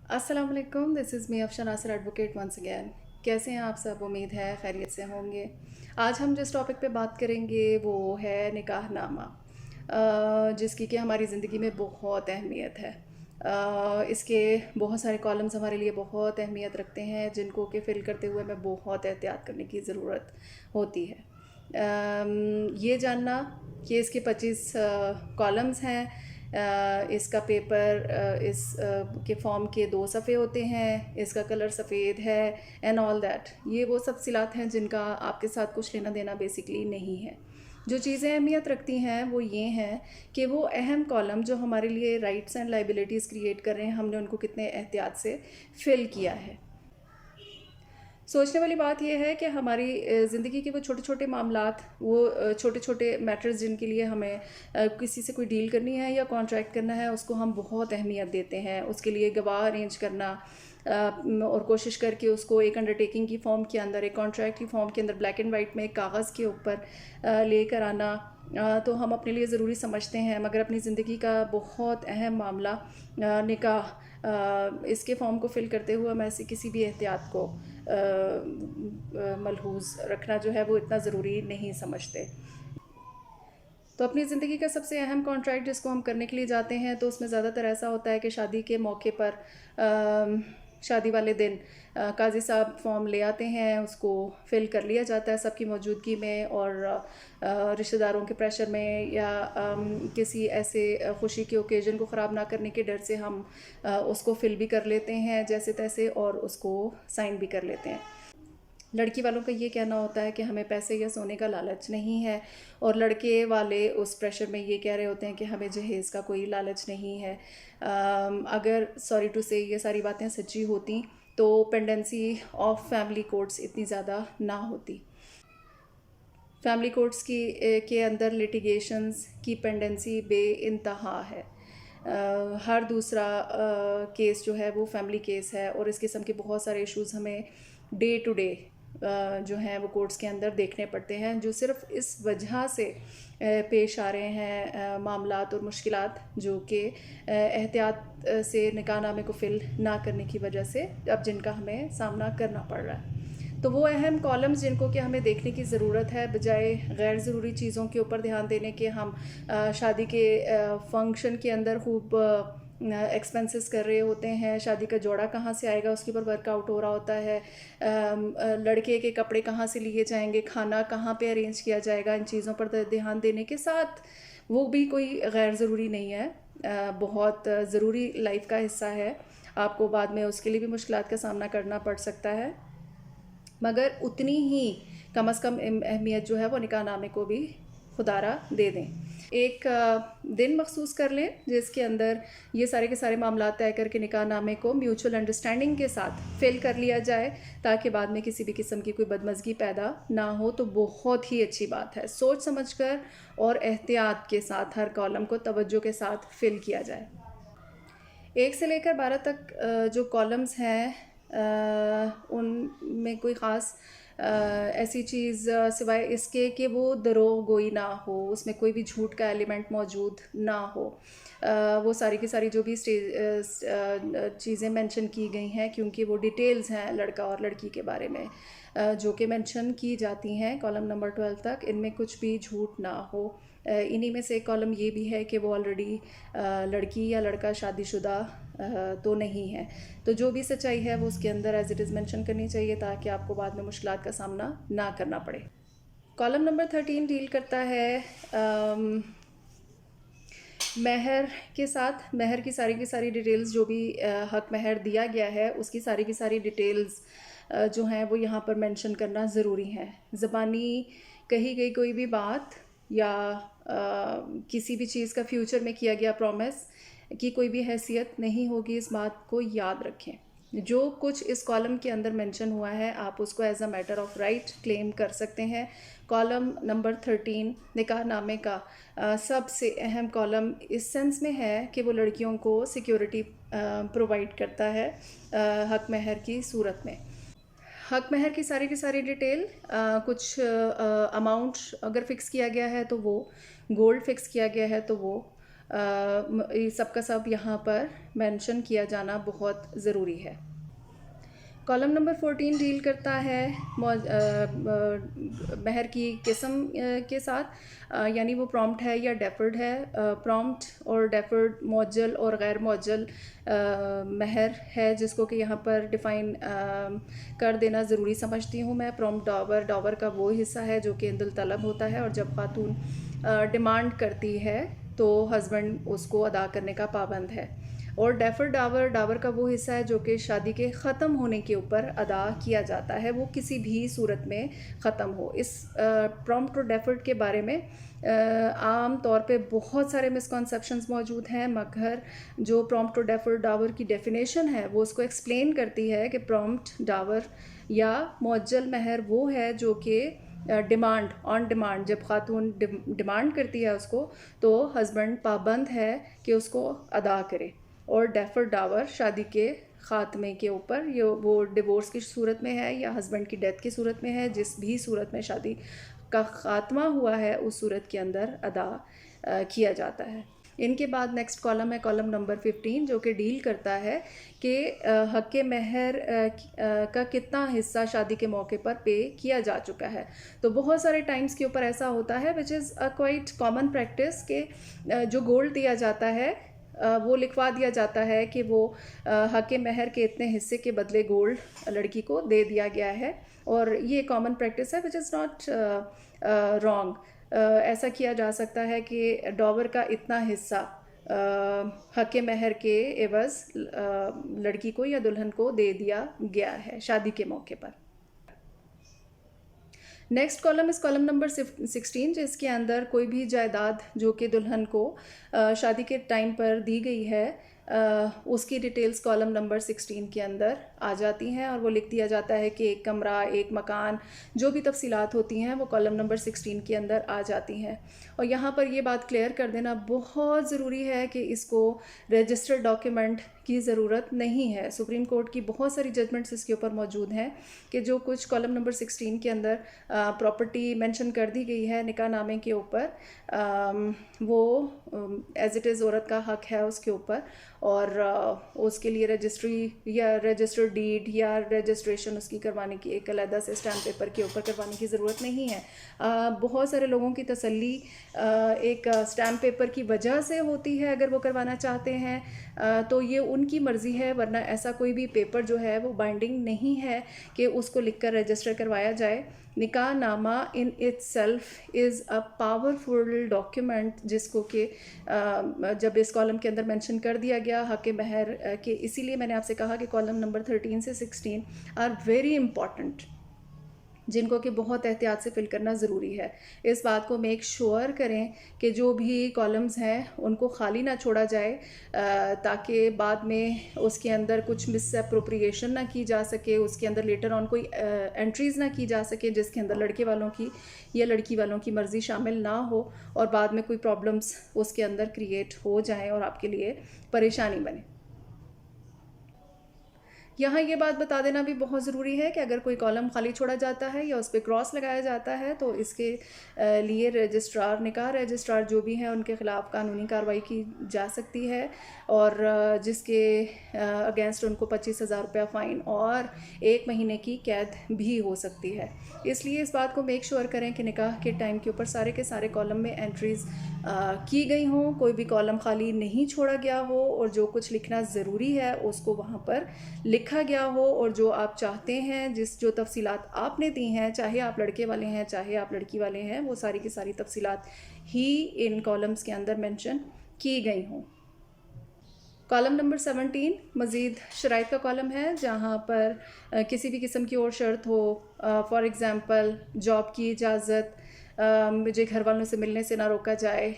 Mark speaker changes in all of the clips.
Speaker 1: السلام علیکم، دس از می افشان ناصر advocate once again. کیسے ہیں آپ سب؟ امید ہے خیریت سے ہوں گے. آج ہم جس ٹاپک پہ بات کریں گے وہ ہے نکاح نامہ، جس کی کہ ہماری زندگی میں بہت اہمیت ہے. اس کے بہت سارے کالمز ہمارے لیے بہت اہمیت رکھتے ہیں، جن کو کہ فل کرتے ہوئے میں بہت احتیاط کرنے کی ضرورت ہوتی ہے. یہ جاننا کہ اس کے 25 کالمز ہیں، اس کا پیپر اس کے فارم کے 2 صفحے ہوتے ہیں، اس کا کلر سفید ہے اینڈ آل دیٹ. یہ وہ تفصیلات ہیں جن کا آپ کے ساتھ کچھ لینا دینا بیسکلی نہیں ہے. جو چیزیں اہمیت رکھتی ہیں وہ یہ ہیں کہ وہ اہم کالم جو ہمارے لیے رائٹس اینڈ لائبلٹیز کریٹ کر رہے ہیں، ہم نے ان کو کتنے احتیاط سے فل کیا ہے. سوچنے والی بات یہ ہے کہ ہماری زندگی کے وہ چھوٹے چھوٹے معاملات، وہ چھوٹے چھوٹے میٹرز جن کے لیے ہمیں کسی سے کوئی ڈیل کرنی ہے یا کانٹریکٹ کرنا ہے، اس کو ہم بہت اہمیت دیتے ہیں. اس کے لیے گواہ ارینج کرنا اور کوشش کر کے اس کو ایک انڈرٹیکنگ کی فارم کے اندر، ایک کانٹریکٹ کی فارم کے اندر بلیک اینڈ وائٹ میں ایک کاغذ کے اوپر لے کر آنا تو ہم اپنے لیے ضروری سمجھتے ہیں. مگر اپنی زندگی کا بہت اہم معاملہ نکاح، اس کے فارم کو فل کرتے ہوئے ہم ایسی کسی بھی احتیاط کو ملحوظ رکھنا جو ہے وہ اتنا ضروری نہیں سمجھتے. تو اپنی زندگی کا سب سے اہم کانٹریکٹ جس کو ہم کرنے کے لیے جاتے ہیں تو اس میں زیادہ تر ایسا ہوتا ہے کہ شادی کے موقع پر شادی والے دن قاضی صاحب فارم لے آتے ہیں، اس کو فل کر لیا جاتا ہے سب کی موجودگی میں، اور رشتہ داروں کے پریشر میں یا کسی ایسے خوشی کے اوکیزن کو خراب نہ کرنے کے ڈر سے ہم اس کو فل بھی کر لیتے ہیں جیسے تیسے، اور اس کو سائن بھی کر لیتے ہیں. لڑکی والوں کا یہ کہنا ہوتا ہے کہ ہمیں پیسے یا سونے کا لالچ نہیں ہے، اور لڑکے والے اس پریشر میں یہ کہہ رہے ہوتے ہیں کہ ہمیں جہیز کا کوئی لالچ نہیں ہے. اگر سوری ٹو سے یہ ساری باتیں سچی ہوتی تو پینڈنسی آف فیملی کورٹس اتنی زیادہ نہ ہوتی. فیملی کورٹس کے اندر لیٹیگیشنز کی پینڈنسی بے انتہا ہے. ہر دوسرا کیس جو ہے وہ فیملی کیس ہے، اور اس قسم کے بہت سارے ایشوز ہمیں ڈے ٹو ڈے جو ہیں وہ کورٹس کے اندر دیکھنے پڑتے ہیں، جو صرف اس وجہ سے پیش آ رہے ہیں معاملات اور مشکلات جو کہ احتیاط سے نکاح نامے کو فل نہ کرنے کی وجہ سے اب جن کا ہمیں سامنا کرنا پڑ رہا ہے. تو وہ اہم کالمز جن کو کہ ہمیں دیکھنے کی ضرورت ہے، بجائے غیر ضروری چیزوں کے اوپر دھیان دینے کے ہم شادی کے فنکشن کے اندر خوب ایکسپینسز کر رہے ہوتے ہیں. شادی کا جوڑا کہاں سے آئے گا اس کے اوپر ورک آؤٹ ہو رہا ہوتا ہے، لڑکے کے کپڑے کہاں سے لیے جائیں گے، کھانا کہاں پہ ارینج کیا جائے گا. ان چیزوں پر دھیان دینے کے ساتھ وہ بھی کوئی غیر ضروری نہیں ہے، بہت ضروری لائف کا حصہ ہے. آپ کو بعد میں اس کے لیے بھی مشکلات کا سامنا کرنا پڑ سکتا ہے، مگر اتنی ہی کم از کم اہمیت جو ہے وہ نکاح نامے کو بھی خدا را دے دیں. ایک دن مخصوص کر لیں جس کے اندر یہ سارے کے سارے معاملات طے کر کے نکاح نامے کو میوچل انڈرسٹینڈنگ کے ساتھ فل کر لیا جائے، تاکہ بعد میں کسی بھی قسم کی کوئی بدمزگی پیدا نہ ہو. تو بہت ہی اچھی بات ہے، سوچ سمجھ کر اور احتیاط کے ساتھ ہر کالم کو توجہ کے ساتھ فل کیا جائے. 1 سے لے کر 12 تک جو کالمز ہیں ان میں کوئی خاص ایسی چیز سوائے اس کے کہ وہ دروغ گوئی نہ ہو، اس میں کوئی بھی جھوٹ کا ایلیمنٹ موجود نہ ہو. وہ ساری کی ساری جو بھی چیزیں مینشن کی گئی ہیں، کیونکہ وہ ڈیٹیلز ہیں لڑکا اور لڑکی کے بارے میں جو کہ مینشن کی جاتی ہیں کالم نمبر 12 تک، ان میں کچھ بھی جھوٹ نہ ہو. انہی میں سے ایک کالم یہ بھی ہے کہ وہ آلریڈی لڑکی یا لڑکا شادی شدہ تو نہیں ہے. تو جو بھی سچائی ہے وہ اس کے اندر ایز اٹ از مینشن کرنی چاہیے، تاکہ آپ کو بعد میں مشکلات کا سامنا نہ کرنا پڑے. کالم نمبر 13 ڈیل کرتا ہے مہر کے ساتھ. مہر کی ساری ڈیٹیلز، جو بھی حق مہر دیا گیا ہے اس کی ساری ڈیٹیلز جو ہیں وہ یہاں پر مینشن کرنا ضروری ہے. زبانی کہی گئی کوئی بھی بات یا کسی بھی چیز کا فیوچر میں کیا گیا پرومس کی کوئی بھی حیثیت نہیں ہوگی. اس بات کو یاد رکھیں. جو کچھ اس کالم کے اندر مینشن ہوا ہے آپ اس کو as a matter of right claim کر سکتے ہیں. کالم نمبر 13 نکاح نامے کا سب سے اہم کالم اس سینس میں ہے کہ وہ لڑکیوں کو سیکیورٹی پرووائڈ کرتا ہے حق مہر کی صورت میں. حق مہر کی ساری ڈیٹیل، کچھ اماؤنٹ اگر فکس کیا گیا ہے تو وہ گولڈ فکس کیا گیا ہے تو وہ سب کا سب یہاں پر مینشن کیا جانا بہت ضروری ہے۔ کالم نمبر 14 ڈیل کرتا ہے مہر کی قسم کے ساتھ، یعنی وہ پرومپٹ ہے یا ڈیفرڈ ہے۔ پرومپٹ اور ڈیفرڈ معجل اور غیر معجل مہر ہے، جس کو کہ یہاں پر ڈیفائن کر دینا ضروری سمجھتی ہوں میں۔ پرومپٹ ڈاور کا وہ حصہ ہے جو کہ عند الطلب ہوتا ہے، اور جب خاتون ڈیمانڈ کرتی ہے تو ہسبینڈ اس کو ادا کرنے کا پابند ہے۔ اور ڈیفرڈ ڈاور کا وہ حصہ ہے جو کہ شادی کے ختم ہونے کے اوپر ادا کیا جاتا ہے، وہ کسی بھی صورت میں ختم ہو۔ اس پرومپٹ اور ڈیفرڈ کے بارے میں عام طور پہ بہت سارے مسکنسیپشنز موجود ہیں، مگر جو پرومپٹ اور ڈیفرڈ ڈاور کی ڈیفینیشن ہے وہ اس کو ایکسپلین کرتی ہے کہ پرومپٹ ڈاور یا معجل مہر وہ ہے جو کہ آن ڈیمانڈ، جب خاتون ڈیمانڈ کرتی ہے اس کو تو ہسبینڈ پابند ہے کہ اس کو ادا کرے۔ اور ڈیفرڈ ڈاور شادی کے خاتمے کے اوپر، وہ ڈیورس کی صورت میں ہے یا ہسبینڈ کی ڈیتھ کی صورت میں ہے، جس بھی صورت میں شادی کا خاتمہ ہوا ہے اس صورت کے اندر ادا کیا جاتا ہے۔ ان کے بعد نیکسٹ کالم ہے کالم نمبر 15، جو کہ ڈیل کرتا ہے کہ حق مہر کا کتنا حصہ شادی کے موقع پر پے کیا جا چکا ہے۔ تو بہت سارے ٹائمز کے اوپر ایسا ہوتا ہے وچ از اے کوائٹ کامن پریکٹس کہ جو گولڈ دیا جاتا ہے وہ لکھوا دیا جاتا ہے کہ وہ حق مہر کے اتنے حصے کے بدلے گولڈ لڑکی کو دے دیا گیا ہے، اور یہ کامن پریکٹس ہے وچ از ناٹ رانگ۔ ایسا کیا جا سکتا ہے کہ ڈاور کا اتنا حصہ حق مہر کے عوض لڑکی کو یا دلہن کو دے دیا گیا ہے شادی کے موقع پر۔ نیکسٹ کالم اس کالم نمبر 16، جس کے اندر کوئی بھی جائیداد جو کہ دلہن کو شادی کے ٹائم پر دی گئی ہے اس کی ڈیٹیلز کالم نمبر 16 کے اندر آ جاتی ہیں، اور وہ لکھ دیا جاتا ہے کہ ایک کمرہ، ایک مکان، جو بھی تفصیلات ہوتی ہیں وہ کالم نمبر 16 کے اندر آ جاتی ہیں۔ اور یہاں پر یہ بات کلیئر کر دینا بہت ضروری ہے کہ اس کو رجسٹرڈ ڈاکیومنٹ کی ضرورت نہیں ہے۔ سپریم کورٹ کی بہت ساری ججمنٹس اس کے اوپر موجود ہیں کہ جو کچھ کالم نمبر 16 کے اندر پراپرٹی مینشن کر دی گئی ہے نکاح نامے کے اوپر، وہ ایز اٹ از عورت کا حق ہے اس کے اوپر، اور اس کے لیے رجسٹری یا رجسٹرڈ ڈیڈ یا رجسٹریشن اس کی کروانے کی ایک علیحدہ سے اسٹیمپ پیپر کے اوپر کروانے کی ضرورت نہیں ہے۔ بہت سارے لوگوں کی تسلی ایک اسٹیمپ پیپر کی وجہ سے ہوتی ہے، اگر وہ کروانا چاہتے ہیں تو یہ ان کی مرضی ہے، ورنہ ایسا کوئی بھی پیپر جو ہے وہ بائنڈنگ نہیں ہے کہ اس کو لکھ کر رجسٹر کروایا جائے۔ نکاح نامہ in it self is a powerful document, جس کو کہ جب اس کالم کے اندر مینشن کر دیا گیا حق مہر کہ اسی لیے میں نے آپ سے کہا کہ کالم نمبر 13 سے 16 آر ویری امپورٹنٹ، جن کو کہ بہت احتیاط سے فل کرنا ضروری ہے۔ اس بات کو میک شور کریں کہ جو بھی کالمز ہیں ان کو خالی نہ چھوڑا جائے، تاکہ بعد میں اس کے اندر کچھ مس اپروپریشن نہ کی جا سکے، اس کے اندر لیٹر آن کوئی انٹریز نہ کی جا سکے جس کے اندر لڑکے والوں کی یا لڑکی والوں کی مرضی شامل نہ ہو، اور بعد میں کوئی پرابلمز اس کے اندر کریٹ ہو جائیں اور آپ کے لیے پریشانی بنے۔ یہاں یہ بات بتا دینا بھی بہت ضروری ہے کہ اگر کوئی کالم خالی چھوڑا جاتا ہے یا اس پہ کراس لگایا جاتا ہے تو اس کے لیے رجسٹرار، نکاح رجسٹرار جو بھی ہیں ان کے خلاف قانونی کارروائی کی جا سکتی ہے، اور جس کے اگینسٹ ان کو 25,000 روپیہ فائن اور 1 مہینے کی قید بھی ہو سکتی ہے۔ اس لیے اس بات کو میک شور کریں کہ نکاح کے ٹائم کے اوپر سارے کے سارے کالم میں انٹریز کی گئی ہوں، کوئی بھی کالم خالی نہیں چھوڑا گیا ہو، اور جو کچھ لکھنا ضروری ہے اس کو وہاں پر لکھا گیا ہو، اور جو آپ چاہتے ہیں جو تفصیلات آپ نے دی ہیں، چاہے آپ لڑکے والے ہیں چاہے آپ لڑکی والے ہیں، وہ ساری کی ساری تفصیلات ہی ان کالمز کے اندر مینشن کی گئی ہوں۔ کالم نمبر 17 مزید شرائط کا کالم ہے، جہاں پر کسی بھی قسم کی اور شرط ہو، فار ایگزامپل جاب کی اجازت، مجھے گھر والوں سے ملنے سے نہ روکا جائے،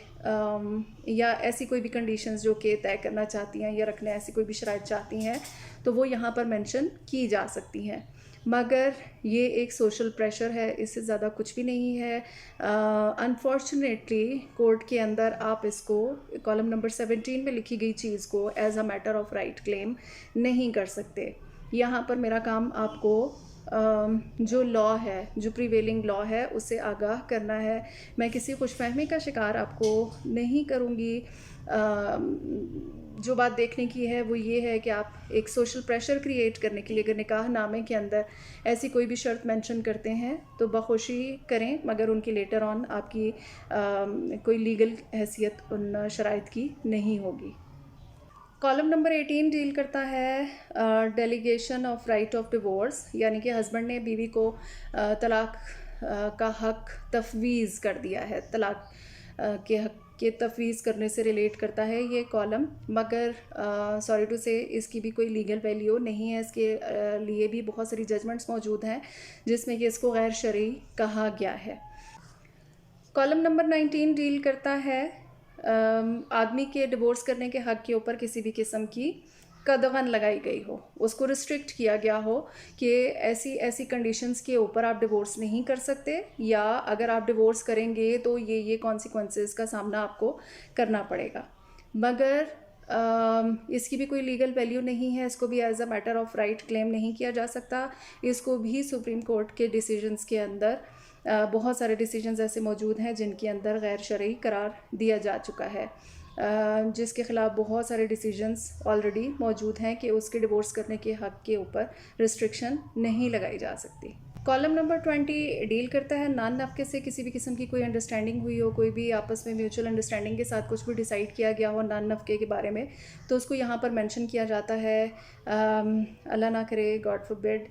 Speaker 1: یا ایسی کوئی بھی کنڈیشنز جو کہ طے کرنا چاہتی ہیں یا رکھنے ایسی کوئی بھی شرائط چاہتی ہیں تو وہ یہاں پر مینشن کی جا سکتی ہیں، مگر یہ ایک سوشل پریشر ہے، اس سے زیادہ کچھ بھی نہیں ہے۔ انفارچونیٹلی کورٹ کے اندر آپ اس کو کالم نمبر 17 میں لکھی گئی چیز کو as a matter of right claim نہیں کر سکتے۔ یہاں پر میرا کام آپ کو جو لا ہے، جو پریویلنگ لا ہے اس سے آگاہ کرنا ہے. میں کسی خوش فہمی کا شکار آپ کو نہیں کروں گی. جو بات دیکھنے کی ہے وہ یہ ہے کہ آپ ایک سوشل پریشر کریٹ کرنے کے لیے اگر نکاح نامے کے اندر ایسی کوئی بھی شرط مینشن کرتے ہیں تو بخوشی کریں، مگر ان کی لیٹر آن آپ کی کوئی لیگل حیثیت ان شرائط کی نہیں ہوگی. کالم نمبر 18 ڈیل کرتا ہے delegation of right of divorce, یعنی کہ ہسبینڈ نے بیوی کو طلاق کا حق تفویض کر دیا ہے. طلاق کے حق کے تفویض کرنے سے ریلیٹ کرتا ہے یہ کالم، مگر سوری ٹو سے اس کی بھی کوئی لیگل ویلیو نہیں ہے. اس کے لیے بھی بہت ساری ججمنٹس موجود ہیں جس میں کہ اس کو غیر شرعی کہا گیا ہے. کالم نمبر 19 ڈیل کرتا ہے آدمی کے ڈیورس کرنے کے حق کے اوپر کسی بھی قسم کی قدغن لگائی گئی ہو، اس کو ریسٹرکٹ کیا گیا ہو کہ ایسی کنڈیشنز کے اوپر آپ ڈیورس نہیں کر سکتے، یا اگر آپ ڈیورس کریں گے تو یہ کانسیکوینسز کا سامنا آپ کو کرنا پڑے گا. مگر اس کی بھی کوئی لیگل ویلیو نہیں ہے. اس کو بھی as a matter of right claim نہیں کیا جا سکتا. اس کو بھی سپریم کورٹ کے ڈیسیجنز کے اندر بہت سارے ڈیسیجنز ایسے موجود ہیں جن کے اندر غیر شرعی قرار دیا جا چکا ہے، جس کے خلاف بہت سارے ڈیسیجنز آلریڈی موجود ہیں کہ اس کے ڈیورس کرنے کے حق کے اوپر ریسٹرکشن نہیں لگائی جا سکتی. کالم نمبر 20 ڈیل کرتا ہے نان نفقے سے کسی بھی قسم کی کوئی انڈرسٹینڈنگ ہوئی ہو، کوئی بھی آپس میں میوچل انڈرسٹینڈنگ کے ساتھ کچھ بھی ڈیسائیڈ کیا گیا ہو نان نفقے کے بارے میں، تو اس کو یہاں پر مینشن کیا جاتا ہے. اللہ نہ کرے، گاڈ فوربڈ،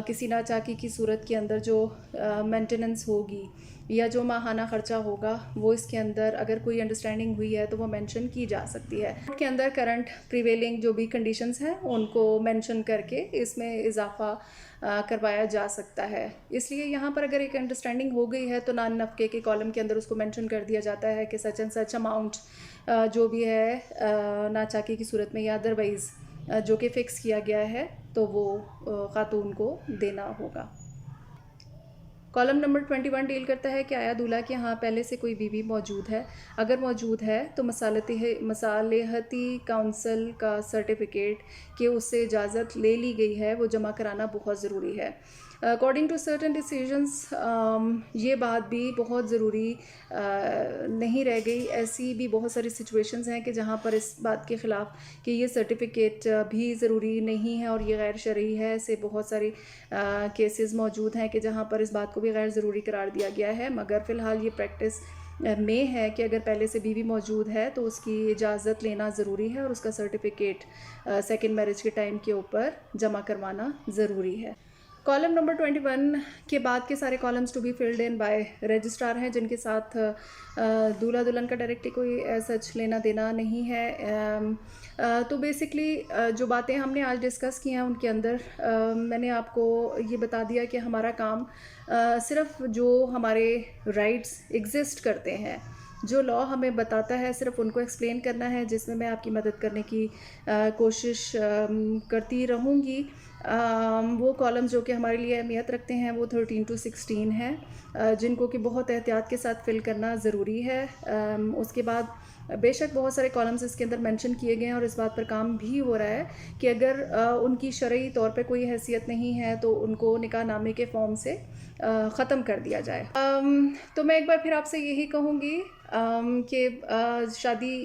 Speaker 1: کسی ناچاکی کی صورت کے اندر جو مینٹیننس ہوگی یا جو ماہانہ خرچہ ہوگا وہ اس کے اندر اگر کوئی انڈرسٹینڈنگ ہوئی ہے تو وہ مینشن کی جا سکتی ہے. اس کے اندر کرنٹ پریویلنگ جو بھی کنڈیشنز ہیں ان کو مینشن کر کے اس میں اضافہ کروایا جا سکتا ہے. اس لیے یہاں پر اگر ایک انڈرسٹینڈنگ ہو گئی ہے تو نان نفقے کے کالم کے اندر اس کو مینشن کر دیا جاتا ہے کہ سچ اینڈ سچ اماؤنٹ جو بھی ہے ناچاکی کی صورت میں یا ادروائز جو کہ فکس کیا گیا ہے تو وہ خاتون کو دینا ہوگا. کالم نمبر 21 ڈیل کرتا ہے کہ آیا دولہا کے ہاں پہلے سے کوئی بیوی موجود ہے، اگر موجود ہے تو مصالحتی کونسل کا سرٹیفکیٹ کہ اس سے اجازت لے لی گئی ہے وہ جمع کرانا بہت ضروری ہے. اکارڈنگ ٹو سرٹن ڈیسیجنز یہ بات بھی بہت ضروری نہیں رہ گئی. ایسی بھی بہت ساری سچویشنز ہیں کہ جہاں پر اس بات کے خلاف کہ یہ سرٹیفکیٹ بھی ضروری نہیں ہے اور یہ غیر شرعی ہے. ایسے بہت ساری کیسز موجود ہیں کہ جہاں پر اس بات کو بھی غیر ضروری قرار دیا گیا ہے، مگر فی الحال یہ پریکٹس میں ہے کہ اگر پہلے سے بیوی موجود ہے تو اس کی اجازت لینا ضروری ہے اور اس کا سرٹیفکیٹ سیکنڈ میرج کے ٹائم کے اوپر جمع کروانا ضروری ہے. کالم نمبر 21 کے بعد کے سارے columns to be filled in by registrar ہیں جن کے ساتھ دولہا دلہن کا ڈائریکٹلی کوئی سچ لینا دینا نہیں ہے. تو بیسکلی جو باتیں ہم نے آج ڈسکس کی ہیں ان کے اندر میں نے آپ کو یہ بتا دیا کہ ہمارا کام صرف جو ہمارے رائٹس ایگزسٹ کرتے ہیں، جو لا ہمیں بتاتا ہے، صرف ان کو ایکسپلین کرنا ہے، جس میں میں آپ کی مدد کرنے کی کوشش کرتی رہوں گی. وہ کالم جو کہ ہمارے لیے اہمیت رکھتے ہیں وہ 13 to 16 ہیں، جن کو کہ بہت احتیاط کے ساتھ فل کرنا ضروری ہے. اس کے بعد بے شک بہت سارے کالمز اس کے اندر مینشن کیے گئے ہیں اور اس بات پر کام بھی ہو رہا ہے کہ اگر ان کی شرعی طور پہ کوئی حیثیت نہیں ہے تو ان کو نکاح نامے کے فارم سے ختم کر دیا جائے. تو میں ایک بار پھر آپ سے یہی کہوں گی کہ شادی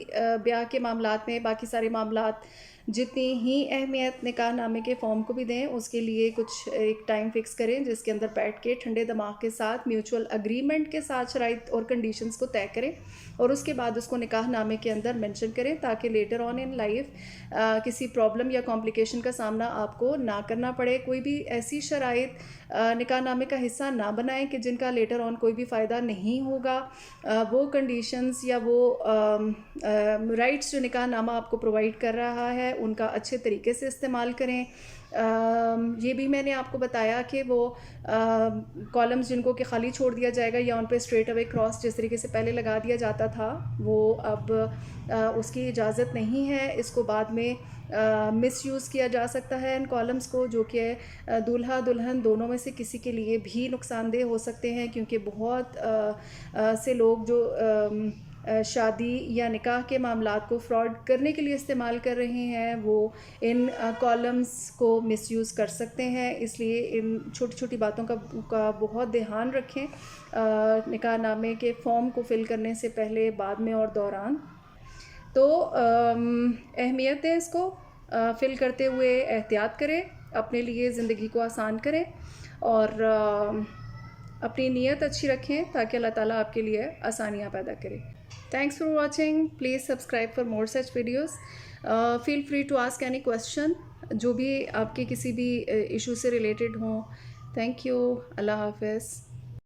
Speaker 1: بیاہ کے معاملات میں باقی سارے معاملات جتنی ہی اہمیت نکاح نامے کے فارم کو بھی دیں، اس کے لیے کچھ ایک ٹائم فکس کریں جس کے اندر بیٹھ کے ٹھنڈے دماغ کے ساتھ میوچول اگریمنٹ کے ساتھ شرائط اور کنڈیشنز کو طے کریں اور اس کے بعد اس کو نکاح نامے کے اندر مینشن کریں تاکہ لیٹر آن ان لائف کسی پرابلم یا کمپلیکیشن کا سامنا آپ کو نہ کرنا پڑے. کوئی بھی ایسی شرائط نکاح نامے کا حصہ نہ بنائیں کہ جن کا لیٹر آن کوئی بھی فائدہ نہیں ہوگا. وہ کنڈیشنز یا وہ رائٹس جو نکاح نامہ آپ کو پرووائڈ کر رہا ہے ان کا اچھے طریقے سے استعمال کریں. یہ بھی میں نے آپ کو بتایا کہ وہ کالمز جن کو کہ خالی چھوڑ دیا جائے گا یا ان پہ اسٹریٹ اوے کراس جس طریقے سے پہلے لگا دیا جاتا تھا وہ اب اس کی اجازت نہیں ہے. اس کو بعد میں مس یوز کیا جا سکتا ہے ان کالمز کو، جو کہ دولہا دلہن دونوں میں سے کسی کے لیے بھی نقصان دہ ہو سکتے ہیں، کیونکہ بہت سے لوگ جو شادی یا نکاح کے معاملات کو فراڈ کرنے کے لیے استعمال کر رہے ہیں وہ ان کالمز کو مس یوز کر سکتے ہیں. اس لیے ان چھوٹی چھوٹی باتوں کا بہت دھیان رکھیں نکاح نامے کے فارم کو فل کرنے سے پہلے، بعد میں اور دوران. تو اہمیت ہے اس کو فل کرتے ہوئے احتیاط کریں، اپنے لیے زندگی کو آسان کریں اور اپنی نیت اچھی رکھیں تاکہ اللہ تعالیٰ آپ کے لیے آسانیاں پیدا کرے. Thanks for watching. Please subscribe for more such videos. Feel free to ask any question جو بھی آپ کے کسی بھی ایشو سے ریلیٹڈ ہوں. Thank you. اللہ حافظ.